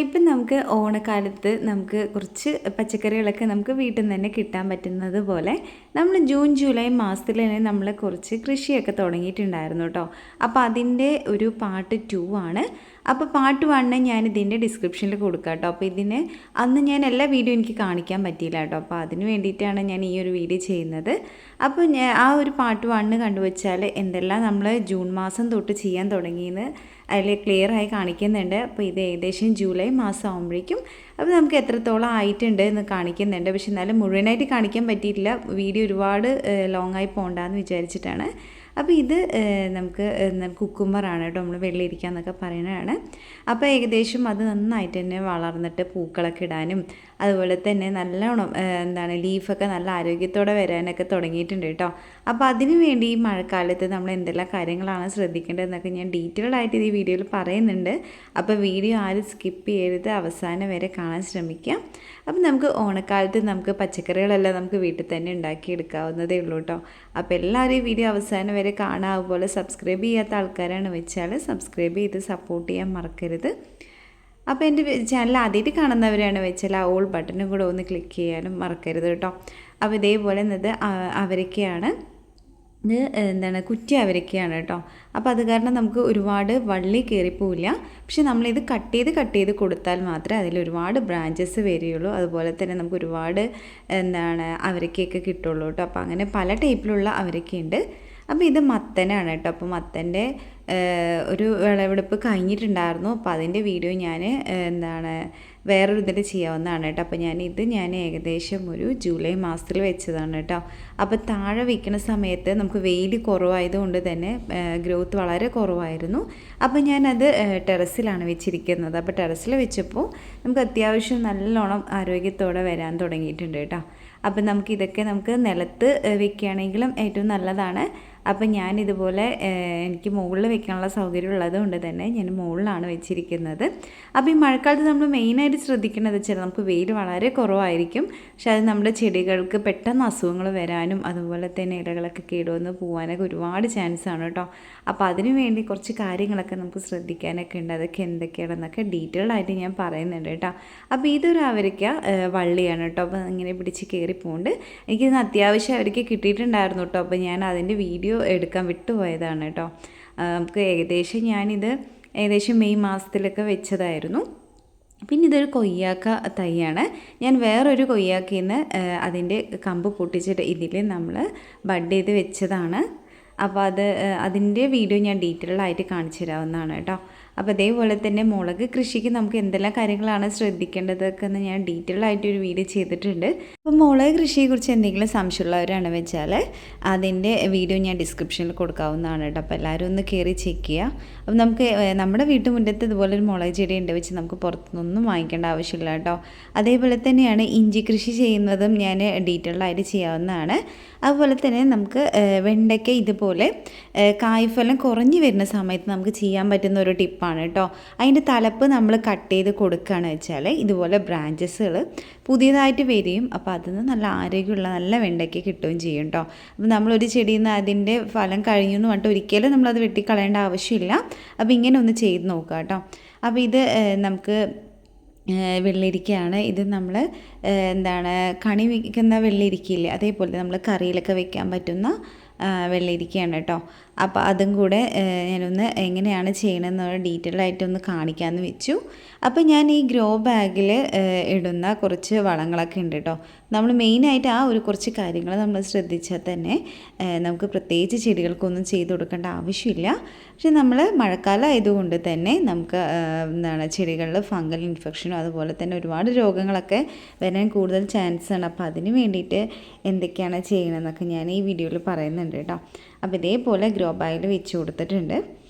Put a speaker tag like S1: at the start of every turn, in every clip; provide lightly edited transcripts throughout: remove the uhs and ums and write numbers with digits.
S1: ഇപ്പം നമുക്ക് ഓണക്കാലത്ത് നമുക്ക് കുറച്ച് പച്ചക്കറികളൊക്കെ നമുക്ക് വീട്ടിൽ നിന്ന് തന്നെ കിട്ടാൻ പറ്റുന്നത് പോലെ നമ്മൾ ജൂൺ ജൂലൈ മാസത്തിൽ തന്നെ നമ്മൾ കുറച്ച് കൃഷിയൊക്കെ തുടങ്ങിയിട്ടുണ്ടായിരുന്നു കേട്ടോ. അപ്പോൾ അതിൻ്റെ ഒരു പാർട്ട് 2 ആണ്. അപ്പോൾ പാർട്ട് 1 ഞാൻ ഇതിൻ്റെ ഡിസ്ക്രിപ്ഷനിൽ കൊടുക്കാം കേട്ടോ. അപ്പോൾ അന്ന് ഞാൻ എല്ലാ വീഡിയോ എനിക്ക് കാണിക്കാൻ പറ്റിയില്ല കേട്ടോ. അപ്പോൾ അതിന് വേണ്ടിയിട്ടാണ് ഞാൻ ഈ ഒരു വീഡിയോ ചെയ്യുന്നത്. അപ്പോൾ ആ ഒരു പാർട്ട് 1 കണ്ടുവച്ചാൽ എന്തെല്ലാം നമ്മൾ ജൂൺ മാസം തൊട്ട് ചെയ്യാൻ തുടങ്ങിയെന്ന് അതിൽ ക്ലിയറായി കാണിക്കുന്നുണ്ട്. അപ്പോൾ ഇത് ഏകദേശം ജൂലൈ മാസം ആകുമ്പോഴേക്കും അപ്പോൾ നമുക്ക് എത്രത്തോളം ആയിട്ടുണ്ട് എന്ന് കാണിക്കുന്നുണ്ട്. പക്ഷെ എന്നാലും മുഴുവനായിട്ട് കാണിക്കാൻ പറ്റിയിട്ടില്ല, വീഡിയോ ഒരുപാട് ലോങ് ആയി പോകണ്ടെന്ന് വിചാരിച്ചിട്ടാണ്. അപ്പോൾ ഇത് നമുക്ക് കുക്കുമ്പറാണ് കേട്ടോ, നമ്മൾ വെള്ളിരിക്കുക എന്നൊക്കെ പറയുന്നതാണ്. അപ്പോൾ ഏകദേശം അത് നന്നായിട്ട് തന്നെ വളർന്നിട്ട് പൂക്കളൊക്കെ ഇടാനും അതുപോലെ തന്നെ നല്ലോണം ലീഫൊക്കെ നല്ല ആരോഗ്യത്തോടെ വരാനൊക്കെ തുടങ്ങിയിട്ടുണ്ട് കേട്ടോ. അപ്പോൾ അതിനു വേണ്ടി ഈ മഴക്കാലത്ത് നമ്മൾ എന്തെല്ലാം കാര്യങ്ങളാണ് ശ്രദ്ധിക്കേണ്ടതെന്നൊക്കെ ഞാൻ ഡീറ്റെയിൽഡ് ആയിട്ട് ഈ വീഡിയോയിൽ പറയുന്നുണ്ട്. അപ്പോൾ വീഡിയോ ആരും സ്കിപ്പ് ചെയ്യരുത്, അവസാനം വരെ കാണാൻ ശ്രമിക്കുക. അപ്പോൾ നമുക്ക് ഓണക്കാലത്ത് നമുക്ക് പച്ചക്കറികളെല്ലാം നമുക്ക് വീട്ടിൽ തന്നെ ഉണ്ടാക്കിയെടുക്കാവുന്നതേ ഉള്ളൂ കേട്ടോ. അപ്പോൾ എല്ലാവരും ഈ വീഡിയോ അവസാനം വരെ കാണാം. അതുപോലെ സബ്സ്ക്രൈബ് ചെയ്യാത്ത ആൾക്കാരാണ് വെച്ചാൽ സബ്സ്ക്രൈബ് ചെയ്ത് സപ്പോർട്ട് ചെയ്യാൻ മറക്കരുത്. അപ്പോൾ എൻ്റെ ചാനൽ ആദ്യമായിട്ട് കാണുന്നവരാണ് വെച്ചാൽ ആ ഓൾ ബട്ടണും കൂടെ ഒന്ന് ക്ലിക്ക് ചെയ്യാനും മറക്കരുത് കേട്ടോ. അപ്പോൾ ഇതേപോലെ എന്നത് അവരൊക്കെയാണ്, ഇത് കുറ്റി അവരൊക്കെയാണ് കേട്ടോ. അപ്പോൾ അത് കാരണം നമുക്ക് ഒരുപാട് വള്ളി കയറിപ്പോവില്ല. പക്ഷെ നമ്മളിത് കട്ട് ചെയ്ത് കൊടുത്താൽ മാത്രമേ അതിൽ ഒരുപാട് ബ്രാഞ്ചസ് വരികയുള്ളൂ. അതുപോലെ തന്നെ നമുക്ക് ഒരുപാട് അവരക്കയൊക്കെ കിട്ടുള്ളൂ കേട്ടോ. അപ്പോൾ അങ്ങനെ പല ടൈപ്പിലുള്ള അവരക്കയുണ്ട്. അപ്പോൾ ഇത് മത്തനാണ് കേട്ടോ. അപ്പോൾ മത്തൻ്റെ ഒരു വിളവെടുപ്പ് കഴിഞ്ഞിട്ടുണ്ടായിരുന്നു. അപ്പോൾ അതിൻ്റെ വീഡിയോ ഞാൻ വേറൊരു ഇതിൽ ചെയ്യാവുന്നതാണ് കേട്ടോ. അപ്പോൾ ഞാൻ ഏകദേശം ഒരു ജൂലൈ മാസത്തിൽ വെച്ചതാണ് കേട്ടോ. അപ്പോൾ താഴെ വയ്ക്കുന്ന സമയത്ത് നമുക്ക് വെയിൽ കുറവായതുകൊണ്ട് തന്നെ ഗ്രോത്ത് വളരെ കുറവായിരുന്നു. അപ്പോൾ ഞാനത് ടെറസിലാണ് വെച്ചിരിക്കുന്നത്. അപ്പോൾ ടെറസിൽ വെച്ചപ്പോൾ നമുക്ക് അത്യാവശ്യം നല്ലോണം ആരോഗ്യത്തോടെ വരാൻ തുടങ്ങിയിട്ടുണ്ട് കേട്ടോ. അപ്പം നമുക്കിതൊക്കെ നിലത്ത് വെക്കുകയാണെങ്കിലും ഏറ്റവും നല്ലതാണ്. അപ്പം ഞാനിതുപോലെ എനിക്ക് മുകളിൽ വെക്കാനുള്ള സൗകര്യം ഉള്ളതുകൊണ്ട് തന്നെ ഞാൻ മുകളിലാണ് വെച്ചിരിക്കുന്നത്. അപ്പോൾ ഈ മഴക്കാലത്ത് നമ്മൾ മെയിനായിട്ട് ശ്രദ്ധിക്കേണ്ടത് വെച്ചാൽ നമുക്ക് വെയിൽ വളരെ കുറവായിരിക്കും. പക്ഷെ അത് നമ്മുടെ ചെടികൾക്ക് പെട്ടെന്ന് അസുഖങ്ങൾ വരാനും അതുപോലെ തന്നെ ഇലകളൊക്കെ കേടുവന്ന് പോകാനൊക്കെ ഒരുപാട് ചാൻസാണ് കേട്ടോ. അപ്പോൾ അതിനു വേണ്ടി കുറച്ച് കാര്യങ്ങളൊക്കെ നമുക്ക് ശ്രദ്ധിക്കാനൊക്കെ ഉണ്ട്. അതൊക്കെ എന്തൊക്കെയാണെന്നൊക്കെ ഡീറ്റെയിൽഡ് ആയിട്ട് ഞാൻ പറയുന്നുണ്ട് കേട്ടോ. അപ്പോൾ ഇതൊരു അവരക്ക വള്ളിയാണ് കേട്ടോ. അപ്പോൾ ഇങ്ങനെ പിടിച്ച് കയറിപ്പോണ്ട് എനിക്കിന്ന് അത്യാവശ്യം അവർക്ക് കിട്ടിയിട്ടുണ്ടായിരുന്നു കേട്ടോ. അപ്പോൾ ഞാൻ അതിൻ്റെ വീഡിയോ എടുക്കാൻ വിട്ടുപോയതാണ് കേട്ടോ. നമുക്ക് ഏകദേശം മെയ് മാസത്തിലൊക്കെ വെച്ചതായിരുന്നു. പിന്നെ ഇതൊരു കൊയ്യാക്ക തൈയാണ്. ഞാൻ വേറൊരു കൊയ്യാക്കയിൽ നിന്ന് അതിൻ്റെ കമ്പ് പൊട്ടിച്ചിട്ട് ഇതിൽ നമ്മൾ ബഡ് ചെയ്ത് വെച്ചതാണ്. അപ്പോൾ അതിൻ്റെ വീഡിയോ ഞാൻ ഡീറ്റെയിൽഡ് ആയിട്ട് കാണിച്ചു തരാവുന്നതാണ് കേട്ടോ. അപ്പോൾ അതേപോലെ തന്നെ മുളക് കൃഷിക്ക് നമുക്ക് എന്തെല്ലാം കാര്യങ്ങളാണ് ശ്രദ്ധിക്കേണ്ടതൊക്കെ എന്ന് ഞാൻ ഡീറ്റെയിൽഡ് ആയിട്ടൊരു വീഡിയോ ചെയ്തിട്ടുണ്ട്. അപ്പോൾ മുളക് കൃഷിയെക്കുറിച്ച് എന്തെങ്കിലും സംശയമുള്ളവരാണ് വെച്ചാൽ അതിൻ്റെ വീഡിയോ ഞാൻ ഡിസ്ക്രിപ്ഷനിൽ കൊടുക്കാവുന്നതാണ് കേട്ടോ. അപ്പോൾ എല്ലാവരും ഒന്ന് കയറി ചെക്ക് ചെയ്യുക. അപ്പോൾ നമുക്ക് നമ്മുടെ വീട്ടുമുറ്റത്ത് ഇതുപോലെ ഒരു മുളക് ചെടി ഉണ്ട് വെച്ച് നമുക്ക് പുറത്തുനിന്നൊന്നും വാങ്ങിക്കേണ്ട ആവശ്യമില്ല കേട്ടോ. അതേപോലെ തന്നെയാണ് ഇഞ്ചി കൃഷി ചെയ്യുന്നതും ഞാൻ ഡീറ്റെയിൽഡ് ആയിട്ട് ചെയ്യാവുന്നതാണ്. അതുപോലെ തന്നെ നമുക്ക് വെണ്ടയ്ക്ക ഇതുപോലെ കായ്ഫലം കുറഞ്ഞു വരുന്ന സമയത്ത് നമുക്ക് ചെയ്യാൻ പറ്റുന്ന ഒരു ടിപ്പാണ് കേട്ടോ. അതിൻ്റെ തലപ്പ് നമ്മൾ കട്ട് ചെയ്ത് കൊടുക്കുകയാണ് വെച്ചാൽ ഇതുപോലെ ബ്രാഞ്ചസുകൾ പുതിയതായിട്ട് വരികയും അപ്പോൾ അതിൽ നിന്ന് നല്ല ആരോഗ്യമുള്ള നല്ല വെണ്ടയ്ക്ക കിട്ടുകയും ചെയ്യും കേട്ടോ. അപ്പോൾ നമ്മളൊരു ചെടിയിൽ നിന്ന് അതിൻ്റെ ഫലം കഴിഞ്ഞു എന്ന് പറഞ്ഞിട്ട് ഒരിക്കലും നമ്മളത് വെട്ടിക്കളയേണ്ട ആവശ്യമില്ല. അപ്പോൾ ഇങ്ങനെ ഒന്ന് ചെയ്ത് നോക്കുക കേട്ടോ. അപ്പോൾ ഇത് നമുക്ക് വെള്ളരിക്കയാണ്. ഇത് നമ്മൾ കണി വയ്ക്കുന്ന വെള്ളരിക്കയില്ലേ, അതേപോലെ നമ്മൾ കറിയിലൊക്കെ വെക്കാൻ പറ്റുന്ന വെള്ളരിക്കയാണ് കേട്ടോ. അപ്പോൾ അതും കൂടെ ഞാനൊന്ന് എങ്ങനെയാണ് ചെയ്യണമെന്ന് ഡീറ്റെയിൽ ആയിട്ടൊന്ന് കാണിക്കാമെന്ന് വെച്ചു. അപ്പോൾ ഞാൻ ഈ ഗ്രോ ബാഗിൽ ഇടുന്ന കുറച്ച് വളങ്ങളൊക്കെ ഉണ്ട് കേട്ടോ. നമ്മൾ മെയിനായിട്ട് ആ ഒരു കുറച്ച് കാര്യങ്ങൾ നമ്മൾ ശ്രദ്ധിച്ചാൽ തന്നെ നമുക്ക് പ്രത്യേകിച്ച് ചെടികൾക്കൊന്നും ചെയ്ത് കൊടുക്കേണ്ട ആവശ്യമില്ല. പക്ഷെ നമ്മൾ മഴക്കാലം ആയതുകൊണ്ട് തന്നെ നമുക്ക് ചെടികളിൽ ഫംഗൽ ഇൻഫെക്ഷനും അതുപോലെ തന്നെ ഒരുപാട് രോഗങ്ങളൊക്കെ വരാൻ കൂടുതൽ ചാൻസാണ്. അപ്പോൾ അതിന് വേണ്ടിയിട്ട് എന്തൊക്കെയാണ് ചെയ്യണമെന്നൊക്കെ ഞാൻ ഈ വീഡിയോയിൽ പറയുന്നുണ്ട് കേട്ടോ. അപ്പോൾ ഇതേപോലെ ഗ്രോ ബാഗിൽ വെച്ച് കൊടുത്തിട്ടുണ്ട്.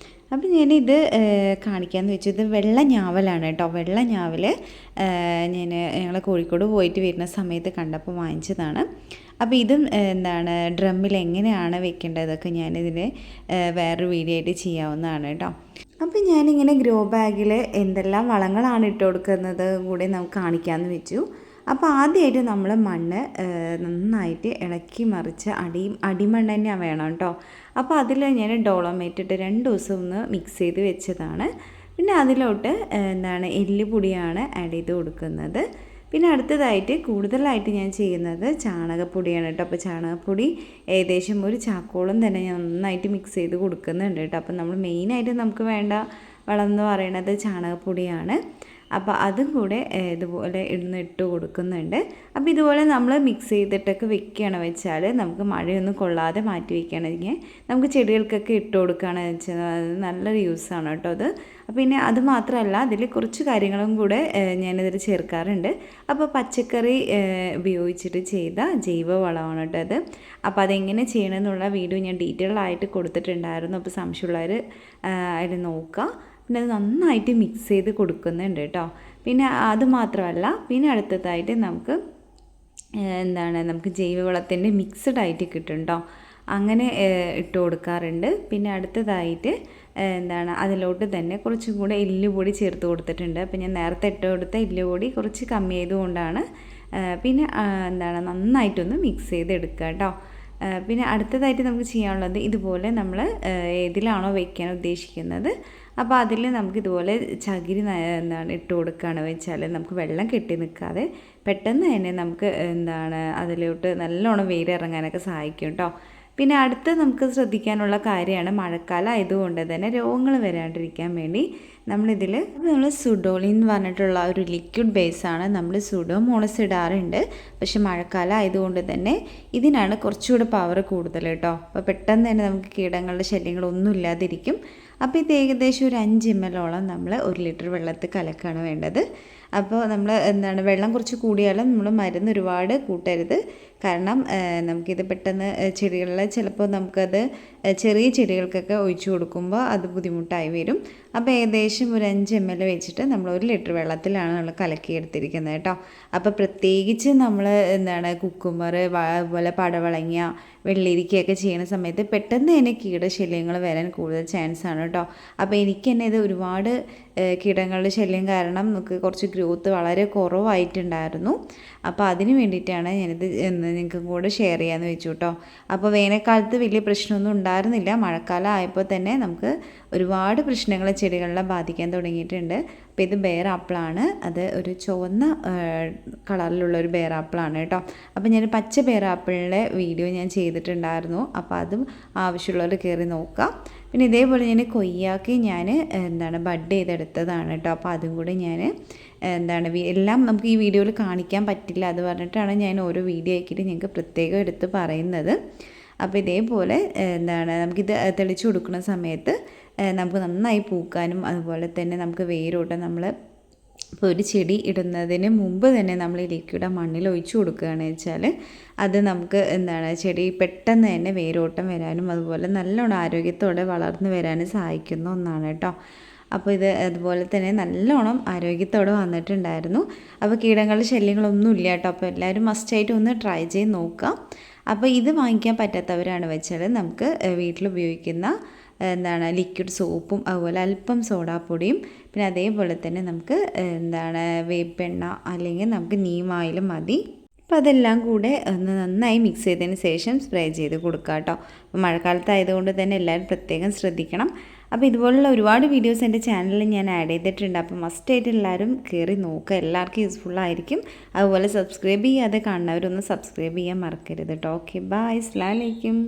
S1: അപ്പോൾ ഞാനിത് കാണിക്കാമെന്ന് വെച്ചു. ഇത് വെള്ള ഞാവലാണ് കേട്ടോ. വെള്ള ഞാവൽ ഞങ്ങൾ കോഴിക്കോട് പോയിട്ട് വരുന്ന സമയത്ത് കണ്ടപ്പോൾ വാങ്ങിച്ചതാണ്. അപ്പോൾ ഇതും ഡ്രമ്മിൽ എങ്ങനെയാണ് വെക്കേണ്ടതൊക്കെ ഞാനിതിൽ വേറൊരു വീഡിയോ ആയിട്ട് ചെയ്യാവുന്നതാണ് കേട്ടോ. അപ്പോൾ ഞാനിങ്ങനെ ഗ്രോ ബാഗിൽ എന്തെല്ലാം വളങ്ങളാണ് ഇട്ട് കൊടുക്കുന്നത് കൂടെ നമുക്ക് കാണിക്കാമെന്ന് വെച്ചു. അപ്പോൾ ആദ്യമായിട്ട് നമ്മൾ മണ്ണ് നന്നായിട്ട് ഇളക്കി മറിച്ച് അടിമണ്ണ് തന്നെ വേണം കേട്ടോ. അപ്പോൾ അതിൽ ഞാൻ ഡോളോമേറ്റ് ഇട്ട് 2 ദിവസം ഒന്ന് മിക്സ് ചെയ്ത് വെച്ചതാണ്. പിന്നെ അതിലോട്ട് എല്ലുപൊടിയാണ് ആഡ് ചെയ്ത് കൊടുക്കുന്നത്. പിന്നെ അടുത്തതായിട്ട് കൂടുതലായിട്ട് ഞാൻ ചെയ്യുന്നത് ചാണകപ്പൊടിയാണ് കേട്ടോ. അപ്പോൾ ചാണകപ്പൊടി ഏകദേശം ഒരു ചാക്കോളം തന്നെ ഞാൻ നന്നായിട്ട് മിക്സ് ചെയ്ത് കൊടുക്കുന്നുണ്ട് കേട്ടോ. അപ്പോൾ നമ്മൾ മെയിനായിട്ട് നമുക്ക് വേണ്ട വളം എന്ന് പറയുന്നത് ചാണകപ്പൊടിയാണ്. അപ്പോൾ അതും കൂടെ ഇതുപോലെ ഇട്ട് കൊടുക്കുന്നുണ്ട്. അപ്പോൾ ഇതുപോലെ നമ്മൾ മിക്സ് ചെയ്തിട്ടൊക്കെ വെക്കുകയാണ് വെച്ചാൽ നമുക്ക് മഴയൊന്നും കൊള്ളാതെ മാറ്റി വയ്ക്കുകയാണെങ്കിൽ നമുക്ക് ചെടികൾക്കൊക്കെ ഇട്ട് കൊടുക്കുകയാണെന്ന് വെച്ചാൽ നല്ലൊരു യൂസാണ് കേട്ടോ അത്. പിന്നെ അത് മാത്രമല്ല അതിൽ കുറച്ച് കാര്യങ്ങളും കൂടെ ഞാനിതിൽ ചേർക്കാറുണ്ട്. അപ്പോൾ പച്ചക്കറി ഉപയോഗിച്ചിട്ട് ചെയ്ത ജൈവ വളമാണ് കേട്ടോ അത്. അപ്പോൾ അതെങ്ങനെ ചെയ്യണമെന്നുള്ള വീഡിയോ ഞാൻ ഡീറ്റെയിൽ ആയിട്ട് കൊടുത്തിട്ടുണ്ടായിരുന്നു. അപ്പോൾ സംശയമുള്ളവർ അതിൽ നോക്കുക. പിന്നെ അത് നന്നായിട്ട് മിക്സ് ചെയ്ത് കൊടുക്കുന്നുണ്ട് കേട്ടോ. പിന്നെ അത് മാത്രമല്ല പിന്നെ അടുത്തതായിട്ട് നമുക്ക് നമുക്ക് ജൈവവളത്തിൻ്റെ മിക്സ്ഡ് ആയിട്ട് കിട്ടും കേട്ടോ. അങ്ങനെ ഇട്ട് കൊടുക്കാറുണ്ട്. പിന്നെ അടുത്തതായിട്ട് അതിലോട്ട് തന്നെ കുറച്ചും കൂടെ എല്ലുപൊടി ചേർത്ത് കൊടുത്തിട്ടുണ്ട്. അപ്പോൾ ഞാൻ നേരത്തെ ഇട്ട് കൊടുത്ത എല്ലുപൊടി കുറച്ച് കമ്മി ആയതുകൊണ്ടാണ്. പിന്നെ നന്നായിട്ടൊന്ന് മിക്സ് ചെയ്തെടുക്കുക കേട്ടോ. പിന്നെ അടുത്തതായിട്ട് നമുക്ക് ചെയ്യാനുള്ളത് ഇതുപോലെ നമ്മൾ ഏതിലാണോ വയ്ക്കാൻ ഉദ്ദേശിക്കുന്നത് അപ്പോൾ അതിൽ നമുക്കിതുപോലെ ചകിരി ഇട്ട് കൊടുക്കുകയാണ് വെച്ചാൽ നമുക്ക് വെള്ളം കെട്ടി നിൽക്കാതെ പെട്ടെന്ന് തന്നെ നമുക്ക് അതിലോട്ട് നല്ലോണം വെയിലിറങ്ങാനൊക്കെ സഹായിക്കും കേട്ടോ. പിന്നെ അടുത്ത് നമുക്ക് ശ്രദ്ധിക്കാനുള്ള കാര്യമാണ് മഴക്കാലം ആയതുകൊണ്ട് തന്നെ രോഗങ്ങൾ വരാണ്ടിരിക്കാൻ വേണ്ടി നമ്മൾ സുഡോളിൻ എന്ന് പറഞ്ഞിട്ടുള്ള ഒരു ലിക്വിഡ് ബേസാണ് നമ്മൾ സുഡോമോണസ് ഇടാറുണ്ട്. പക്ഷെ മഴക്കാലം ആയതുകൊണ്ട് തന്നെ ഇതിനാണ് കുറച്ചുകൂടെ പവർ കൂടുതൽ കേട്ടോ. അപ്പോൾ പെട്ടെന്ന് തന്നെ നമുക്ക് കീടങ്ങളുടെ ശല്യങ്ങളൊന്നും ഇല്ലാതിരിക്കും. അപ്പോൾ ഇത് ഏകദേശം ഒരു 5 ml നമ്മൾ 1 ലിറ്റർ വെള്ളത്തിൽ കലക്കാണ് വേണ്ടത്. അപ്പോൾ നമ്മൾ വെള്ളം കുറച്ച് കൂടിയാലും നമ്മൾ മരുന്ന് ഒരുപാട് കൂട്ടരുത്. കാരണം നമുക്കിത് പെട്ടെന്ന് ചെടികളിൽ ചിലപ്പോൾ നമുക്കത് ചെറിയ ചെടികൾക്കൊക്കെ ഒഴിച്ചു കൊടുക്കുമ്പോൾ അത് ബുദ്ധിമുട്ടായി വരും. അപ്പോൾ ഏകദേശം ഒരു 5 ml വെച്ചിട്ട് നമ്മൾ 1 ലിറ്റർ വെള്ളത്തിലാണ് നമ്മൾ കലക്കിയെടുത്തിരിക്കുന്നത് കേട്ടോ. അപ്പോൾ പ്രത്യേകിച്ച് നമ്മൾ കുക്കുമ്പർ അതുപോലെ പടവളങ്ങ വെള്ളരിക്കയൊക്കെ ചെയ്യുന്ന സമയത്ത് പെട്ടെന്ന് തന്നെ കീടശല്യങ്ങൾ വരാൻ കൂടുതൽ ചാൻസ് ആണ് കേട്ടോ. അപ്പോൾ എനിക്ക് തന്നെ ഇത് ഒരുപാട് കീടങ്ങളുടെ ശല്യം കാരണം നമുക്ക് കുറച്ച് ഗ്രോത്ത് വളരെ കുറവായിട്ടുണ്ടായിരുന്നു. അപ്പോൾ അതിന് വേണ്ടിയിട്ടാണ് ഞാനിത് നിങ്ങൾക്ക് കൂടെ ഷെയർ ചെയ്യാമെന്ന് വെച്ചു കേട്ടോ. അപ്പോൾ വേനൽക്കാലത്ത് വലിയ പ്രശ്നമൊന്നും ഉണ്ടായിരുന്നില്ല. മഴക്കാലം ആയപ്പോൾ തന്നെ നമുക്ക് ഒരുപാട് പ്രശ്നങ്ങൾ ചെടികളെ ബാധിക്കാൻ തുടങ്ങിയിട്ടുണ്ട്. അപ്പോൾ ഇത് ബെയർ ആപ്പിളാണ്. അത് ഒരു ചുവന്ന കളറിലുള്ളൊരു ബെയർ ആപ്പിളാണ് കേട്ടോ. അപ്പോൾ ഞാൻ പച്ച ബെയർ ആപ്പിളിൻ്റെ വീഡിയോ ഞാൻ ചെയ്തിട്ടുണ്ടായിരുന്നു. അപ്പോൾ അതും ആവശ്യമുള്ളവർ കയറി നോക്കാം. പിന്നെ ഇതേപോലെ ഞാൻ കൊയ്യാക്കി ബഡ് ചെയ്തെടുത്തതാണ് കേട്ടോ. അപ്പോൾ അതും കൂടി ഞാൻ എല്ലാം നമുക്ക് ഈ വീഡിയോയിൽ കാണിക്കാൻ പറ്റില്ല. അത് പറഞ്ഞിട്ടാണ് ഞാൻ ഓരോ വീഡിയോ ആക്കിയിട്ട് ഞങ്ങൾക്ക് പ്രത്യേകം എടുത്ത് പറയുന്നത്. അപ്പോൾ ഇതേപോലെ നമുക്കിത് തെളിച്ച് കൊടുക്കുന്ന സമയത്ത് നമുക്ക് നന്നായി പൂക്കാനും അതുപോലെ തന്നെ നമുക്ക് വേരോട്ടം ഇപ്പോൾ ഒരു ചെടി ഇടുന്നതിന് മുമ്പ് തന്നെ നമ്മൾ ഈ ലിക്വിഡ് മണ്ണിൽ ഒഴിച്ചു കൊടുക്കുകയാണെന്ന് വെച്ചാൽ അത് നമുക്ക് ചെടി പെട്ടെന്ന് തന്നെ വേരോട്ടം വരാനും അതുപോലെ നല്ലോണം ആരോഗ്യത്തോടെ വളർന്നു വരാനും സഹായിക്കുന്ന ഒന്നാണ് കേട്ടോ. അപ്പോൾ ഇത് അതുപോലെ തന്നെ നല്ലോണം ആരോഗ്യത്തോടെ വന്നിട്ടുണ്ടായിരുന്നു. അപ്പോൾ കീടങ്ങളുടെ ശല്യങ്ങളൊന്നും ഇല്ല കേട്ടോ. അപ്പോൾ എല്ലാവരും മസ്റ്റായിട്ട് ഒന്ന് ട്രൈ ചെയ്ത് നോക്കാം. അപ്പോൾ ഇത് വാങ്ങിക്കാൻ പറ്റാത്തവരാണ് വെച്ചാൽ നമുക്ക് വീട്ടിൽ ഉപയോഗിക്കുന്ന ലിക്വിഡ് സോപ്പും അതുപോലെ അല്പം സോഡാപ്പൊടിയും പിന്നെ അതേപോലെ തന്നെ നമുക്ക് വേപ്പെണ്ണ അല്ലെങ്കിൽ നമുക്ക് നീം ഓയിലും മതി. അപ്പോൾ അതെല്ലാം കൂടെ ഒന്ന് നന്നായി മിക്സ് ചെയ്തതിന് ശേഷം സ്പ്രേ ചെയ്ത് കൊടുക്കുക കേട്ടോ. അപ്പോൾ മഴക്കാലത്തായതുകൊണ്ട് തന്നെ എല്ലാവരും പ്രത്യേകം ശ്രദ്ധിക്കണം. അപ്പോൾ ഇതുപോലുള്ള ഒരുപാട് വീഡിയോസ് എൻ്റെ ചാനലിൽ ഞാൻ ആഡ് ചെയ്തിട്ടുണ്ട്. അപ്പോൾ മസ്റ്റായിട്ട് എല്ലാവരും കയറി നോക്കുക. എല്ലാവർക്കും യൂസ്ഫുള്ളായിരിക്കും. അതുപോലെ സബ്സ്ക്രൈബ് ചെയ്യാതെ കാണുന്നവരൊന്ന് സബ്സ്ക്രൈബ് ചെയ്യാൻ മറക്കരുത് കേട്ടോ. ഓക്കെ, ബൈ, അസ്സലാമു അലൈക്കും.